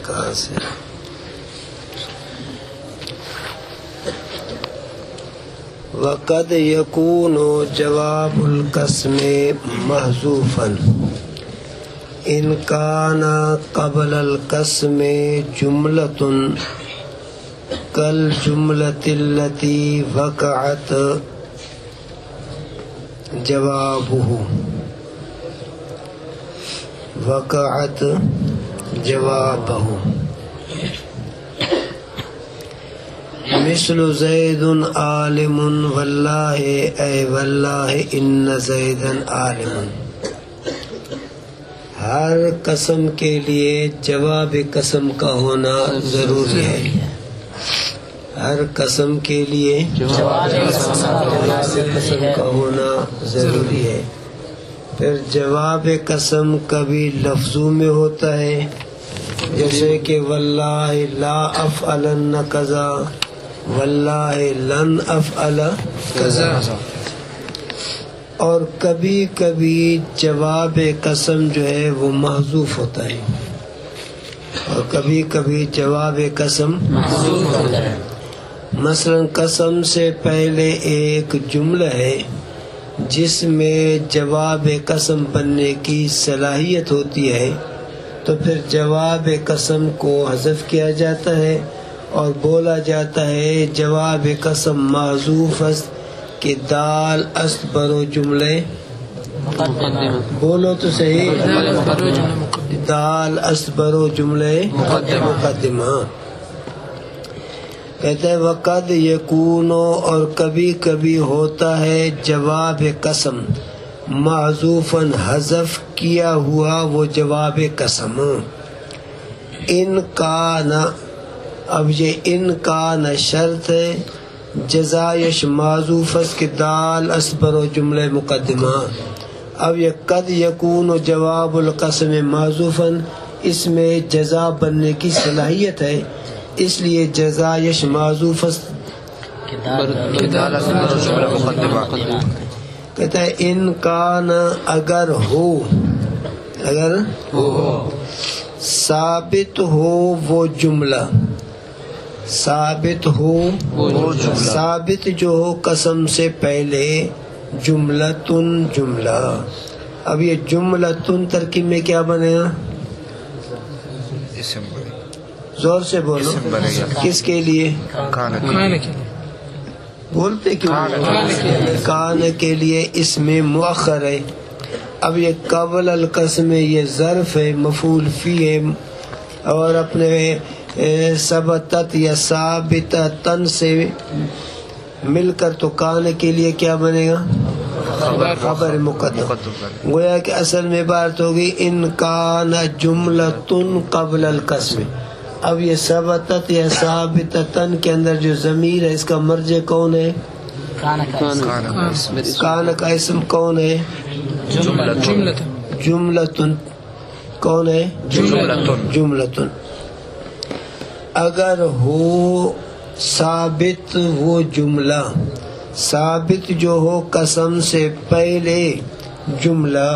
کہاں سے وقد یکون جواب القسم محذوفا ان کان قبل القسم جملۃ کالجملۃ التي وقعت جوابه مثل زید عالم واللہ اے واللہ ان زیدا عالم. ہر قسم کے لیے جواب قسم کا ہونا ضروری ہے. ہر قسم کے لیے جواب قسم کا ہونا ضروری ہے. پھر جواب قسم کبھی لفظوں میں ہوتا ہے، جیسے کہ واللہ لا افعلن کذا، واللہ لن افعل کذا. اور کبھی کبھی جواب قسم جو ہے وہ محذوف ہوتا ہے، اور کبھی کبھی جواب قسم محذوف ہوتا ہے. مثلا قسم سے پہلے ایک جملہ ہے جس میں جواب قسم بننے کی صلاحیت ہوتی ہے، تو پھر جواب قسم کو حذف کیا جاتا ہے اور بولا جاتا ہے جواب قسم محذوف است کہ دال است برو جملے بولو تو صحیح، دال است برو جملے مقدمہ. کہتے ہیں وقد یکون، اور کبھی کبھی ہوتا ہے جواب قسم معذوفاً حذف کیا ہوا وہ جواب قسم. ان کان، اب یہ ان کان شرط ہے، جزایش معذوف اس کے دال اسبر و جملہ مقدمہ. اب یہ قد یکون جواب القسم معذوفاً، اس میں جزا بننے کی صلاحیت ہے، اس لیے جزایش معذوف کہتا ہے ان کان اگر ہو، اگر ثابت ہو وہ جملہ، ثابت ہو ثابت جو ہو قسم سے پہلے جملتن جملہ. اب یہ جملتن ترکیب میں کیا بنے گا؟ زور سے بولو. کس کے لیے؟ بولتے کیوں؟ کان کے لیے اس میں مؤخر ہے. اب یہ قبل القسم یہ ظرف ہے، مفعول فی ہے، اور اپنے ثبتت یا ثابتتن سے مل کر تو کان کے لیے کیا بنے گا؟ خبر مقدم. گویا کہ اصل میں بات ہوگی ان کان جملتن قبل القسم. اب یہ ثبتت یا ثابتتن کے اندر جو ضمیر ہے اس کا مرجع کون ہے؟ کان کا اسم کون ہے؟ جملتن. کون ہے؟ جملتن. اگر ہو ثابت وہ جملہ، ثابت جو ہو قسم سے پہلے جملہ،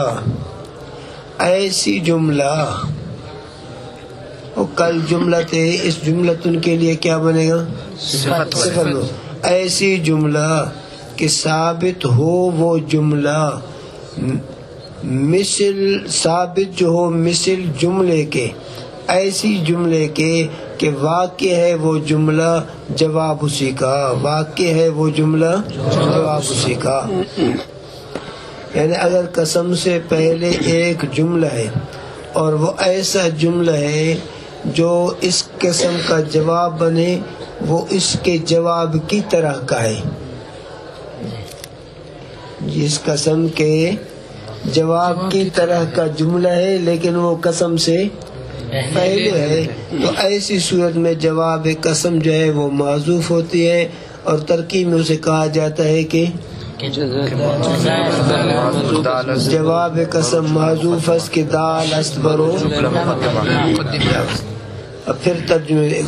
ایسی جملہ کل جملہ تھے، اس جملتن کے لیے کیا بنے گا؟ صفت. ایسی جملہ کہ ثابت ہو وہ جملہ، مثل ثابت جو ہو مثل جملے کے، ایسی جملے کے کہ واقع ہے وہ جملہ جواب اسی کا، واقع ہے وہ جملہ جواب اسی کا. یعنی اگر قسم سے پہلے ایک جملہ ہے اور وہ ایسا جملہ ہے جو اس قسم کا جواب بنے، وہ اس کے جواب کی طرح کا ہے، جس قسم کے جواب کی طرح کا جملہ ہے لیکن وہ قسم سے پہلے ہے، تو ایسی صورت میں جواب قسم جو ہے وہ معذوف ہوتی ہے، اور ترکیب میں اسے کہا جاتا ہے کہ جواب قسم معذوف اس کے دال است برو. اب پھر ترجمے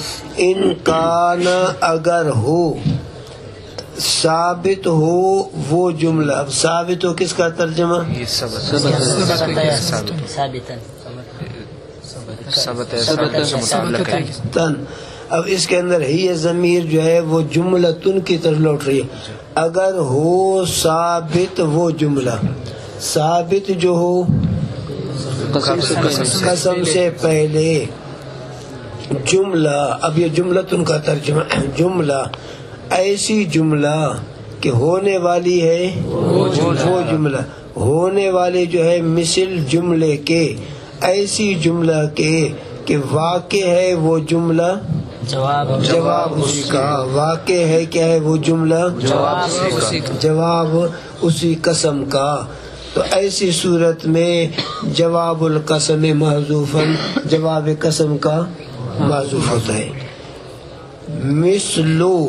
ان کان اگر ہو ثابت ہو وہ جملہ. اب ثابت ہو کس کا ترجمہ؟ تن. اب اس کے اندر ہی ضمیر جو ہے وہ جملہ تن کی طرف لوٹ رہی ہے. اگر ہو ثابت وہ جملہ ثابت جو ہو قسم سے پہلے جملہ. اب یہ جملہ تن کا ترجمہ جملہ ایسی جملہ کہ ہونے والی ہے وہ جملہ ہونے والی جو ہے مثل جملے کے ایسی جملہ کے کہ واقع ہے وہ جملہ جواب اسی کا واقع ہے کیا ہے وہ جملہ جواب اسی قسم کا. تو ایسی صورت میں جواب القسم محذوفاً جواب قسم کا محذوف ہوتا ہے. مثلو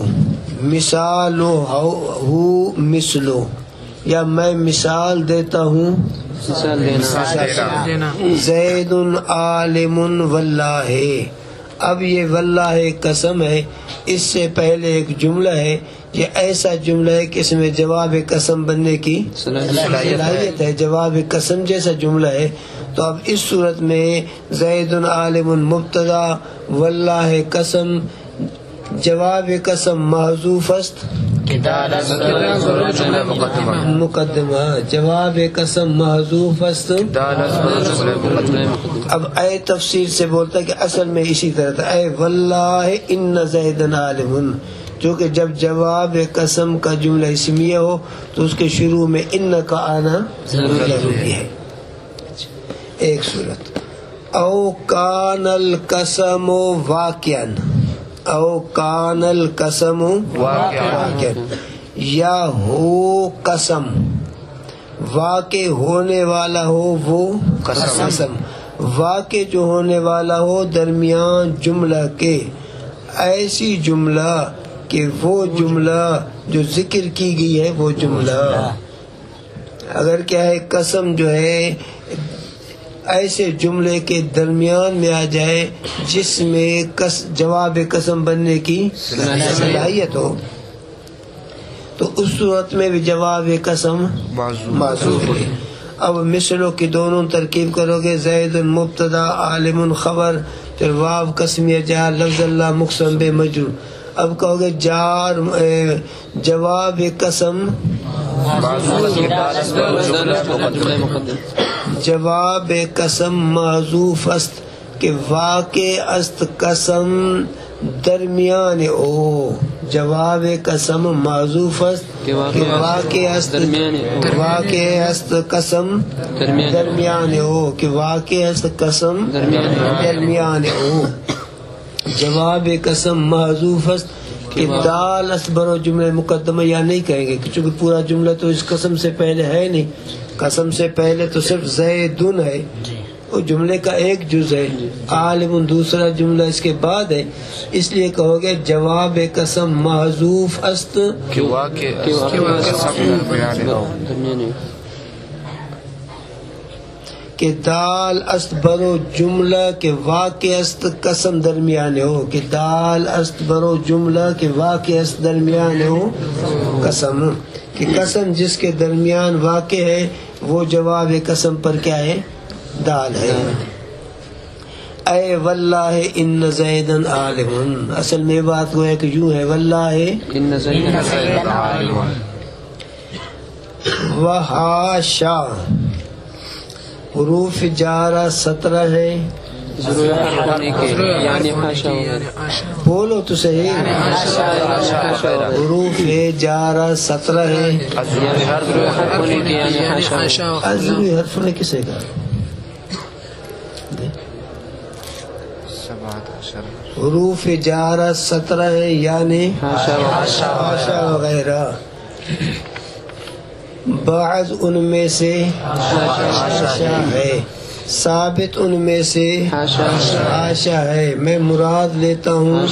مثالو ہو مثلو یا میں مثال دیتا ہوں زید عالم واللہ. اب یہ واللہ قسم ہے. اس سے پہلے ایک جملہ ہے یہ ایسا جملہ ہے کہ اس میں جواب قسم بننے کی صلاحیت ہے جواب قسم جیسا جملہ ہے. تو اب اس صورت میں زید عالم مبتدا واللہ قسم جواب قسم محذوف است مقدمہ جواب قسم محذوف است. اب اے تفسیر سے بولتا ہے کہ اصل میں اسی طرح تھا اے واللہ ان زید عالم چونکہ جب جواب قسم کا جملہ اسمیہ ہو تو اس کے شروع میں ان کا آنا ضروری ہے. ایک صورت او کان القسم واقعا او کان القسم واقعا یا ہو قسم واقع ہونے والا ہو وہ قسم واقع جو ہونے والا ہو درمیان جملہ کے ایسی جملہ کہ وہ جملہ جو ذکر کی گئی ہے وہ جملہ اگر کیا ہے قسم جو ہے ایسے جملے کے درمیان میں آ جائے جس میں جواب قسم بننے کی صلاحیت ہو تو اس صورت میں بھی جواب قسم معذوف ہے. اب مثلوں کی دونوں ترکیب کرو گے زید مبتدا عالم خبر پھر واو قسمیہ جار لفظ اللہ مقسم بے مجرور. اب کہو گے جار جواب قسم جواب قسم محذوف است کہ واقع است قسم درمیان او جواب قسم محذوف است کہ واقع است قسم درمیان او کہ واقع است قسم درمیان او جواب قسم محذوف است کہ دال اسبر و جملہ مقدمہ یا نہیں کہیں گے چونکہ پورا جملہ تو اس قسم سے پہلے ہے نہیں. قسم سے پہلے تو صرف زیدن ہے وہ جملے کا ایک جز ہے عالم دوسرا جملہ اس کے بعد ہے. اس لیے کہو گے جواب قسم محذوف است کہ دال است برو جملہ کے واقع است قسم درمیان ہو کہ دال است برو جملہ کے واقع است درمیان ہو قسم کہ قسم جس کے درمیان واقع ہے وہ جواب قسم پر کیا ہے دال ہے. اے واللہ ان زیدن عالم اصل میں بات وہ ہے کہ یوں ہے واللہ ان زیدن عالم وحاشا حروف جارہ 17 ہے بولو تو صحیح حروف جارہ 17 ہے عزوی حرف نے کسے کہا حروف جارہ 17 ہے یعنی حاشا وغیرہ بعض ان میں سے حاشا ہے ثابت ان میں سے حاشا ہے میں مراد لیتا ہوں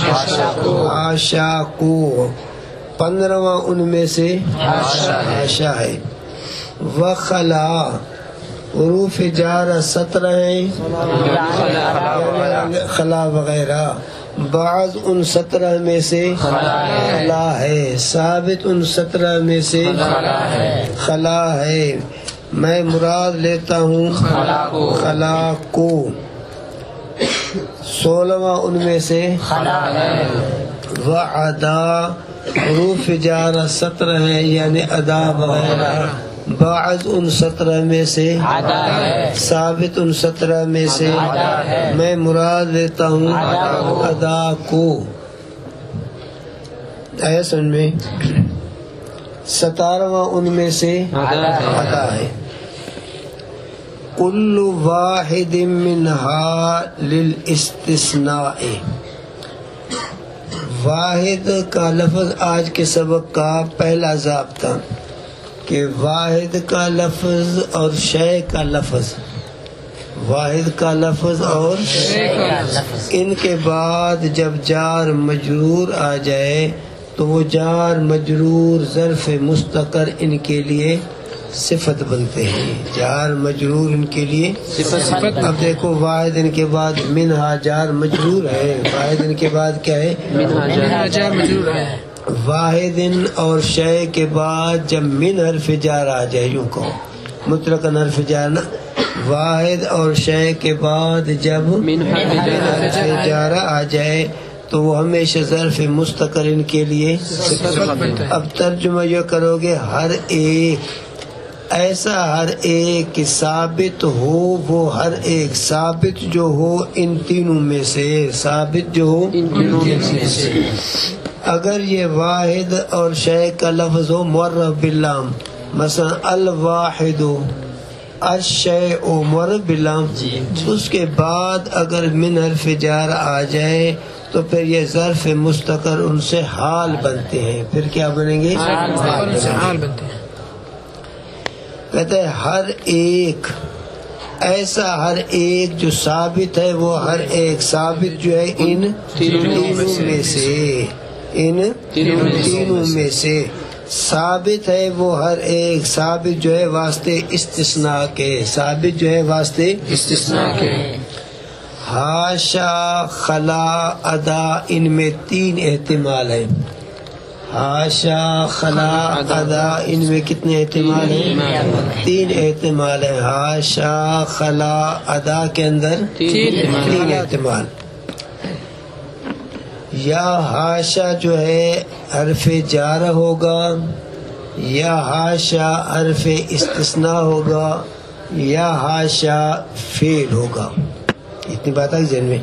حاشا کو 15واں ان میں سے حاشا ہے وخلا حروف جارہ 17 ہیں خلا وغیرہ بعض ان 17 میں سے خلا ہے ثابت ان 17 میں سے خلا ہے میں مراد لیتا ہوں خلا کو 16واں ان میں سے خلا ہے، وعدا حروف جارہ 17 ہیں یعنی ادا وغیرہ، بعض ان 17 میں سے ادا ہے، ثابت ان 17 میں سے ادا ہے، میں مراد لیتا ہوں ادا کو۔ آیا سن میں 17واں ان میں سے ادا ہے۔ کل واحد منها للاستثناء، واحد کا لفظ آج کے سبق کا پہلا ضابطہ کہ واحد کا لفظ اور شے کا لفظ، واحد کا لفظ اور ان کے بعد جب جار مجرور آ جائے تو وہ جار مجرور ظرف مستقر ان کے لیے صفت بنتے ہیں، جار مجرور ان کے لیے صفت۔ اب دیکھو واحد ان کے بعد منہا جار مجرور ہے، واحد ان کے بعد کیا ہے؟ منہا جار مجرور ہے۔ واحد اور شے کے بعد جب من حرف جار آ جائے، یوں کہو مطلقاً حرف جار نا، واحد اور شے کے بعد جب من حرف جار آ جائے تو وہ ہمیشہ ظرف مستقر ان کے لیے صفت۔ اب ترجمہ یہ کرو گے ہر ایک، ایسا ہر ایک ثابت ہو، وہ ہر ایک ثابت جو ہو ان تینوں میں سے، ثابت جو ہو ان تینوں میں سے۔ اگر یہ واحد اور شے کا لفظ ہو معرف باللام، مثلا الواحد الشیء معرف باللام، اس کے بعد اگر من حرف جار آ جائے تو پھر یہ ظرف مستقر ان سے حال بنتے ہیں، پھر کیا بنیں گے؟ حال بنتے ہیں۔ کہتے ہیں ہر ایک، ایسا ہر ایک جو ثابت ہے، وہ ہر ایک ثابت جو ہے ان تینوں میں سے، ان تینوں میں سے ثابت ہے، وہ ہر ایک ثابت جو ہے واسطے استثناء کے، ثابت جو ہے واسطے استثناء کے۔ حاشا، خلا، ادا، ان میں 3 احتمال ہیں۔ حاشا، خلا، ادا، ان میں کتنے احتمال ہیں؟ 3 احتمال ہیں۔ حاشا، خلا، ادا کے اندر 3 احتمال۔ یا حاشا جو ہے حرف جار ہوگا، یا حاشا حرف استثناء ہوگا، یا حاشا فعل ہوگا۔ اتنی بات ہے ذہن میں؟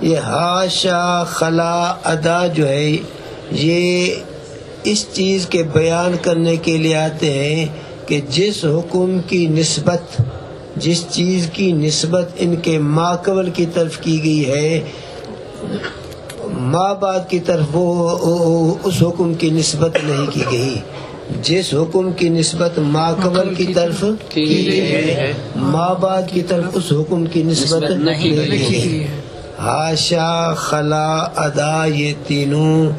یہ حاشا، خلا، ادا جو ہے یہ اس چیز کے بیان کرنے کے لیے آتے ہیں کہ جس حکم کی نسبت، جس چیز کی نسبت ان کے ماقبل کی طرف کی گئی ہے، ماں بعد کی طرف وہ اس حکم کی نسبت نہیں کی گئی، جس حکم کی نسبت ماقبل کی طرف کی گئی ہے، ماں بعد کی طرف اس حکم کی نسبت نہیں کی گئی۔ حاشا، خلا، ادا، یہ تینوں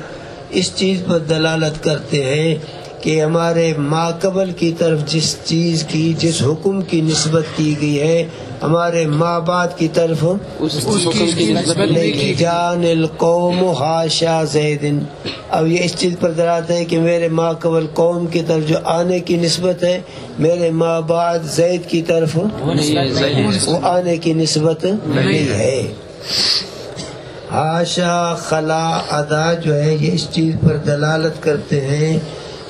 اس چیز پر دلالت کرتے ہیں کہ ہمارے ماقبل کی طرف جس چیز کی، جس حکم کی نسبت کی گئی ہے، ہمارے ماں بعد کی طرف اس حکم کی نسبت نہیں کی۔ جان القوم حاشا زید، اب یہ اس چیز پر دلالت ہے کہ میرے ماقبل قوم کی طرف جو آنے کی نسبت ہے، میرے ماں بعد زید کی طرف وہ آنے کی نسبت نہیں ہے۔ حاشا، خلا، ادا جو ہے یہ اس چیز پر دلالت کرتے ہیں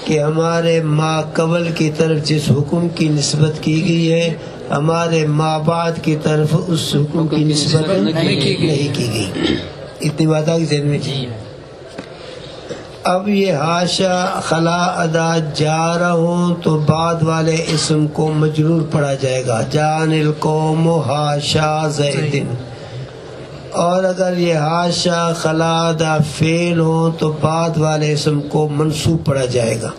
کہ ہمارے ما قبل کی طرف جس حکم کی نسبت کی گئی ہے، ہمارے ما بعد کی طرف اس حکم کی نسبت نہیں کی گئی۔ اتنی بات آگے ذہن میں؟ اب یہ حاشا، خلا، ادا جارہ ہوں تو بعد والے اسم کو مجرور پڑھا جائے گا، جان القوم حاشا زیدن۔ اور اگر یہ حاشا، خلا، ادا فعل ہوں تو بعد والے اسم کو منصوب پڑھا جائے گا،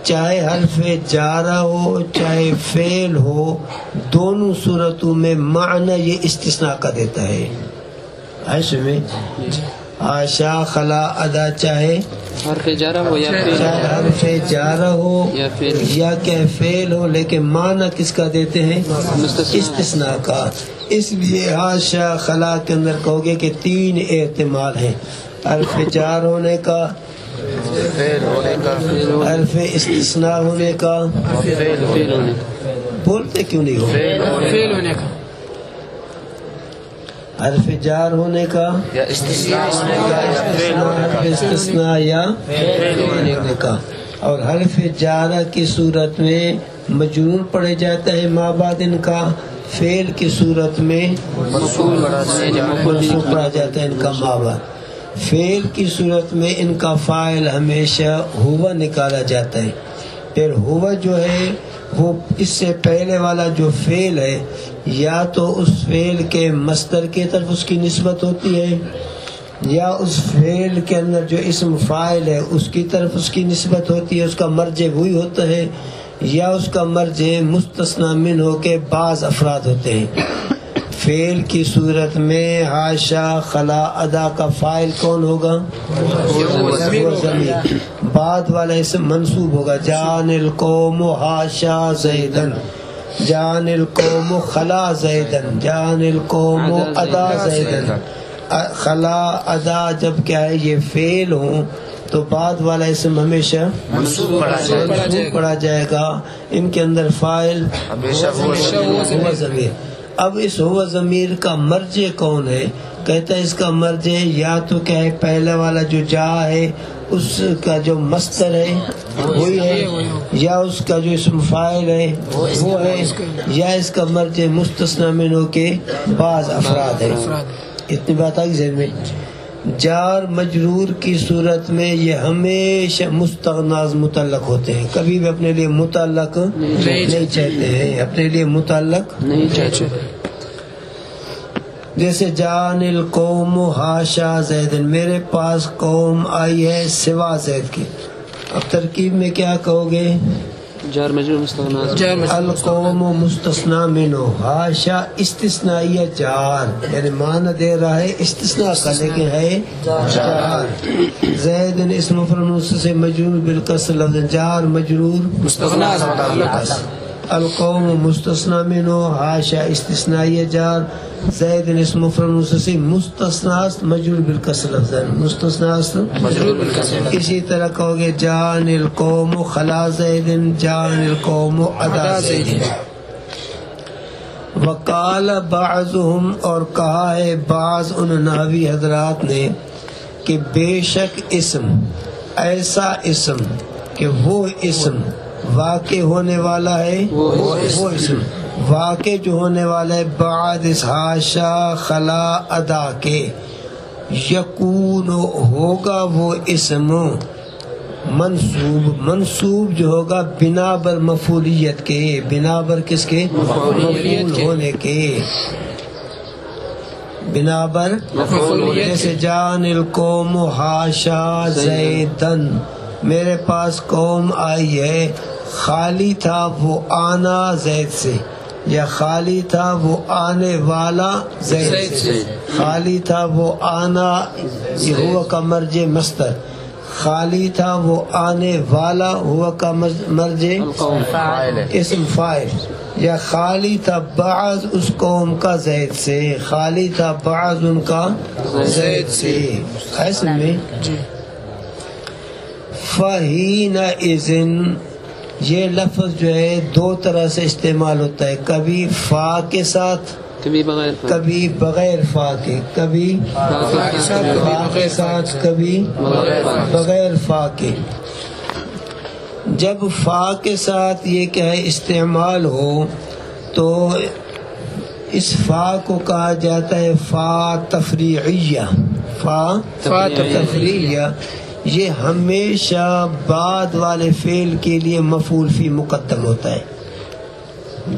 چاہے حرف جارہ ہو چاہے فعل ہو، دونوں صورتوں میں معنی یہ استثناء کا دیتا ہے۔ ایسے میں حاشا، خلا، ادا چاہے حرف جارہ ہو یا چاہے حرف جارہ ہو یا کہ فعل ہو، لیکن معنی کس کا دیتے ہیں؟ استثناء کا۔ اس لیے حاشا، خلا کے اندر کہو گے کہ 3 احتمال ہیں، حرف جار ہونے کا، حرف استثناء ہونے کا، بولتے کیوں نہیں ہو؟ حرف جار ہونے کا یا استثناء استثناء یا ہونے کا، اور حرف جارہ کی صورت میں مجرور پڑے جاتا ہے ما بعد ان کا، فعل کی صورت میں منصوب پڑا جاتا ہے ان کا ما بعد، فعل کی صورت میں ان کا فاعل ہمیشہ ہوا نکالا جاتا ہے، پھر ہوا جو ہے وہ اس سے پہلے والا جو فعل ہے یا تو اس فعل کے مصدر کی طرف اس کی نسبت ہوتی ہے، یا اس فعل کے اندر جو اسم فاعل ہے اس کی طرف اس کی نسبت ہوتی ہے، اس کا مرجع وہی ہوتا ہے، یا اس کا مرجع مستثنی منہ ہو کے بعض افراد ہوتے ہیں۔ فعل کی صورت میں حاشا خلا ادا کا فاعل کون ہوگا؟ ضمیر، بعد والا اسم منصوب ہوگا، جان القوم حاشا زیدن، جان القوم خلا زیدن، جان القوم ادا زیدن۔ خلا ادا جب کیا ہے یہ فعل ہوں تو بعد والا اسم ہمیشہ منصوب پڑا جائے گا، ان کے اندر فاعل ہمیشہ ہوا ضمیر۔ اب اس ہوا ضمیر کا مرجع کون ہے؟ کہتا ہے اس کا مرجع یا تو کیا ہے پہلے والا جو جا ہے اس کا جو مصدر ہے وہی ہے، یا اس کا جو اسم فاعل ہے وہ ہے، یا اس کا مرجع مستثنی منہ کے بعض افراد ہے۔ اتنی بات آئی ذہن میں؟ جار مجرور کی صورت میں یہ ہمیشہ مستغناز متعلق ہوتے ہیں، کبھی بھی اپنے لیے متعلق نہیں چاہتے ہیں، اپنے لیے متعلق نہیں چاہتے۔ جیسے جان القوم حاشا زیدن، میرے پاس قوم آئی ہے سوا زید کی، اب ترکیب میں کیا کہو گے؟ جار مجرور مستغنا، القوم مستثنی منہ، حاشا استثنائیہ جار، یعنی معنی دے رہا ہے استثناء کا لیکن ہے جار۔ زید اسم مفرد سے مجرور بالکسر، لفظ جار مجرور مستغنا، القوم مستثنی منہ حاشا استثنائیہ جار، زید اسم مفرد سے مستثنا مجرور بالکسر، لفظ مستثنا مجرور بالکسر۔ اسی طرح کہو گے جان القوم خلا زید، جان القوم ادا زید۔ وقال بعضهم، اور کہا ہے بعض ان نحوی حضرات نے کہ بے شک اسم، ایسا اسم کہ وہ اسم واقع ہونے والا ہے، وہ اسم واقع جو ہونے والا ہے بعد اس حاشا خلا ادا کے، یکون ہوگا وہ اسم منصوب جو ہوگا بنا بر مفعولیت کے، بنا بر کس کے؟ مفعول ہونے کے، بنا بر مفعولیت۔ جیسے جان القوم حاشا زیدن، میرے پاس قوم آئی ہے، خالی تھا وہ آنا زید سے، یا خالی تھا وہ آنے والا زید سے، خالی تھا وہ آنا یہ ہوا کا مرجع مصدر، خالی تھا وہ آنے والا ہوا کا مرجع اسم فاعل، یا خالی تھا بعض اس قوم کا زید سے، خالی تھا بعض ان کا زید سے، ایسے میں فَحِينَئِذٍ، یہ لفظ جو ہے دو طرح سے استعمال ہوتا ہے، کبھی فا کے ساتھ، کبھی بغیر فا، کبھی بغیر فا کے، کبھی فا کے ساتھ، کبھی بغیر فا کے۔ جب فا کے ساتھ یہ کیا ہے استعمال ہو تو اس فا کو کہا جاتا ہے فا تفریعیہ، فا تفریعیہ، یہ ہمیشہ بعد والے فعل کے لیے مفعول فی مقدم ہوتا ہے۔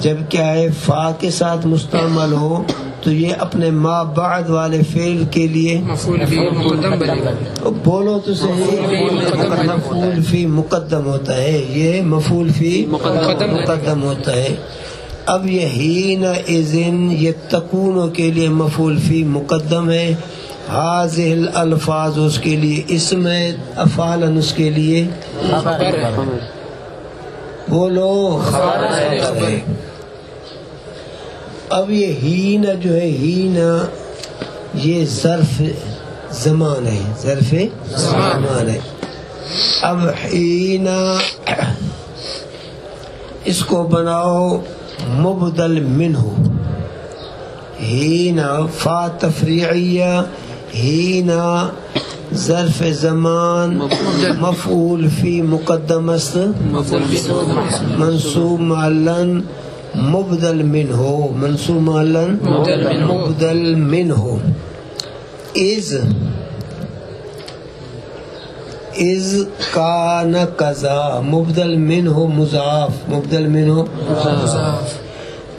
جب کیا ہے فا کے ساتھ مستعمل ہو تو یہ اپنے ما بعد والے فعل کے لیے مفعول فی مقدم بنے گا، بولو تو صحیح، مفعول فی مقدم ہوتا ہے، یہ مفعول فی مقدم ہوتا ہے۔ اب یہ حین اذن یہ تکونوں کے لیے مفعول فی مقدم ہے، حاضر الفاظ اس کے لیے اسم ہے، افعالن اس کے لیے بولو خبر ہے۔ اب یہ ہین جو ہے، ہین یہ ظرف زمان ہے، ظرف زمان ہے۔ اب ہین اس کو بناؤ مبدل منہ، ہینا فا تفریعیہ ہینا ظرف زمان مفعول فی مقدم است منصوب معلن مبدل منہ منصوب معلن مبدل منہ از کان کذا مبدل منہ مضاف مبدل منہ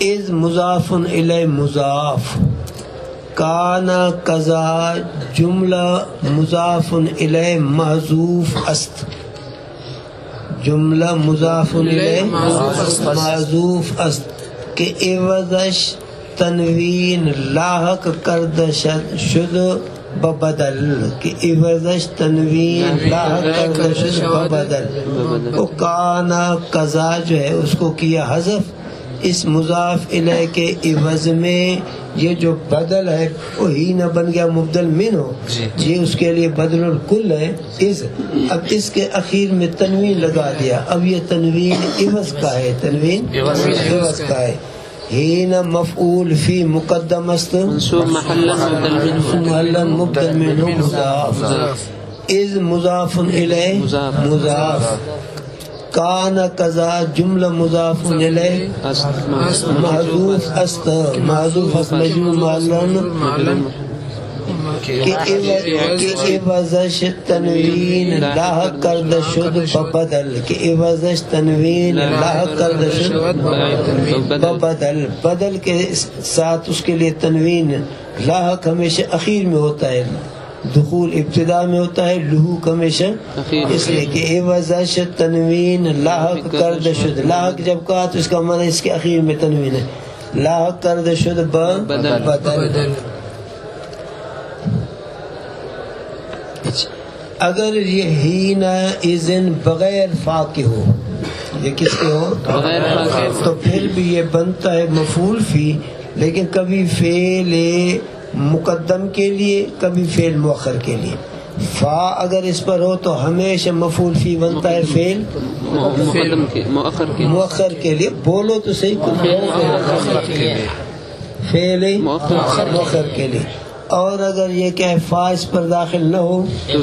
از مضاف الی مضاف کان کذا جملہ مضاف الی محذوف است جملہ مضاف الی محذوف است کہ عوضش تنوین لاحق کردہ شد ببدل کہ عوضش تنوین لاحق کردہ شد ببدل وہ کانا قضا جو ہے اس کو کیا حذف اس مضاف الیہ کے عوض میں یہ جو بدل ہے وہ ہی نہ بن گیا مبدل من ہو یہ اس کے لیے بدل الکل ہے اب اس کے اخیر میں تنوین لگا دیا اب یہ تنوین عوض کا ہے تنوین عوض کا ہے ہینا مفعول فی مقدم است منصوب محلا مبدل منہ مضاف از مضاف الیہ مضاف کان کذا جملہ مضاف الیہ محذوف است محذوف است مجرور معلن کہ عوضش تنوین لاحق کردہ شد ببدل کہ عوضش تنوین لاحق کردہ شد ببدل بدل کے ساتھ اس کے لیے تنوین لاحق ہمیشہ اخیر میں ہوتا ہے دخول ابتدا میں ہوتا ہے لحوق ہمیشہ اس لیے کہ عوضش تنوین لاحق کردہ شد لاحق جب کہا تو اس کا معنی اس کے اخیر میں تنوین ہے لاحق کردہ شد ببدل اگر یہ ہینا اذن بغیر فا کے ہو یہ کس کے ہو تو پھر بھی یہ بنتا ہے مفعول فی لیکن کبھی فعل مقدم کے لیے کبھی فعل مؤخر کے لیے فا اگر اس پر ہو تو ہمیشہ مفعول فی بنتا ہے فعل مؤخر کے لیے بولو تو صحیح فعل مؤخر کے لیے اور اگر یہ کہ فا اس پر داخل نہ ہو تو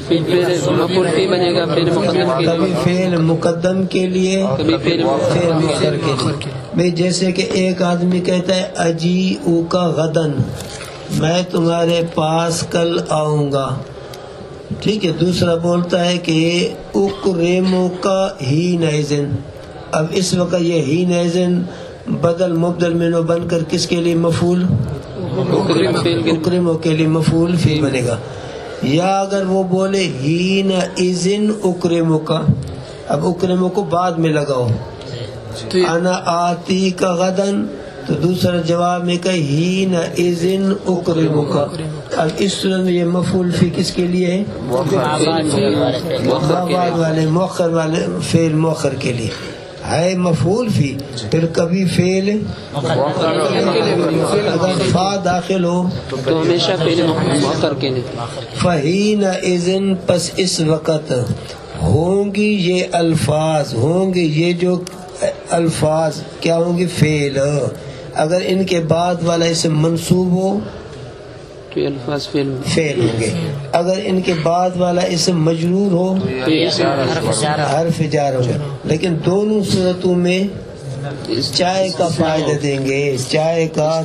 مفعول فی بنے گا کبھی فعل مقدم کے لیے فعل مؤخر کے لیے بھئی جیسے کہ ایک آدمی کہتا ہے اجیء کا غدن میں تمہارے پاس کل آؤں گا ٹھیک ہے دوسرا بولتا ہے کہ اکرمو کا حین اذن اب اس وقت یہ حین اذن بدل مبدل منو بن کر کس کے لیے مفعول اکرمو کے لیے مفعول فی بنے گا یا اگر وہ بولے حین اذن اکرمو کا اب اکرمو کو بعد میں لگاؤ انا آتی کا غدن تو دوسرا جواب میں کہ ہین اذن اکرمو کا اب اس صورت میں یہ مفعول فی کس کے لیے ہے مؤخر والے فعل مؤخر کے لیے ہے مفعول فی پھر کبھی فعل اگر فا داخل ہو تو ہمیشہ فعل مؤخر کے لیے فہین اذن پس اس وقت ہوں گی یہ الفاظ ہوں گے یہ جو الفاظ کیا ہوں گے فعل اگر ان کے بعد والا اسم منصوب ہو تو الفاظ فعل ہوں گے اگر ان کے بعد والا اسم مجرور ہو حرف جار ہو لیکن دونوں صورتوں میں چائے کا فائدہ دیں گے چائے کا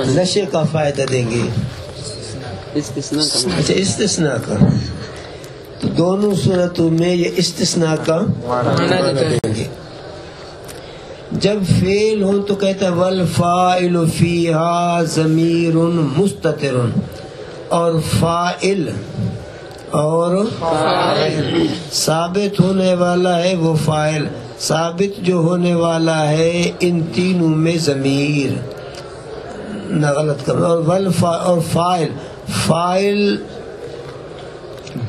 نشے کا فائدہ دیں گے اچھا استثناء کا تو دونوں صورتوں میں یہ استثناء کا معنی دیں گے جب فعل ہو تو کہتا ہے والفاعل فیہا ضمیر مستتر اور فاعل اور ثابت ہونے والا ہے وہ فاعل ثابت جو ہونے والا ہے ان تینوں میں ضمیر نہ غلط کرنا اور فاعل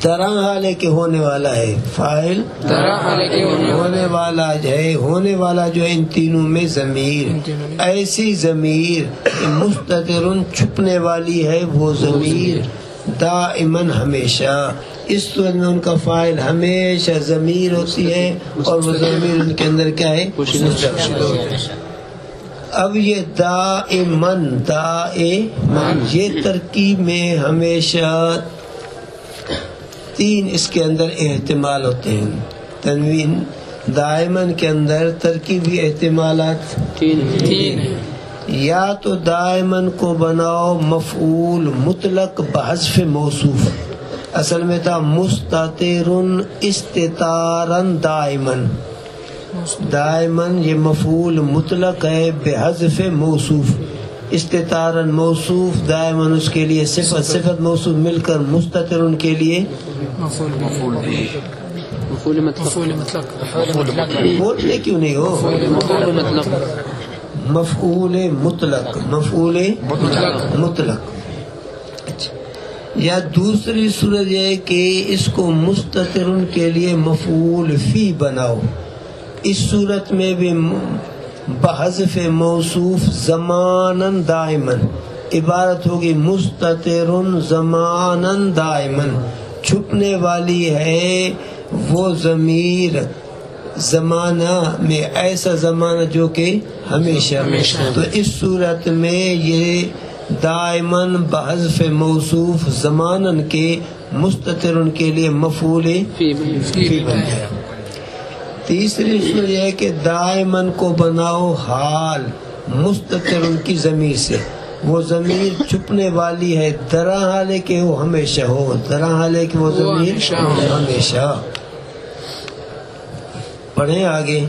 درا حالے کے ہونے والا ہے فاعل ہونے والا ہے ہونے والا جو ہے ان تینوں میں ضمیر ایسی ضمیر مستترن چھپنے والی ہے وہ ضمیر دائماً ہمیشہ اس صورت میں ان کا فاعل ہمیشہ ضمیر ہوتی ہے اور وہ ضمیر ان کے اندر کیا ہے اب یہ دائمن یہ ترکیب میں ہمیشہ 3 اس کے اندر احتمال ہوتے ہیں. تنوین دائمن کے اندر ترکیبی احتمالات 3 یا تو دائمن کو بناؤ مفعول مطلق بحذف موصوف. اصل میں تھا مستترن استتارن دائمن. دائمن یہ مفعول مطلق ہے بحذف موصوف. استتارن موصوف دائمن اس کے لیے صفت موصوف مل کر مستترن کے لیے مفعول مطلق بولتے کیوں نہیں ہو مفعول مطلق. اچھا یا دوسری صورت یہ ہے کہ اس کو مستترن کے لیے مفعول فی بناؤ. اس صورت میں بھی بحذف موصوف زمانن دائمن عبارت ہوگی مستترن زمانن دائمن. چھپنے والی ہے وہ ضمیر زمانہ میں ایسا زمانہ جو کہ ہمیشہ. تو اس صورت میں یہ دائمن بحذف موصوف زمانن کے مستترن کے لیے مفعول فی بن گیا. تیسری صورت یہ ہے کہ دائمن کو بناؤ حال مستترن کی ضمیر سے. وہ ضمیر چھپنے والی ہے درا حال ہے کہ وہ ہمیشہ ہو. درا حال ہے کہ وہ ضمیر ہمیشہ. پڑھیں آگے.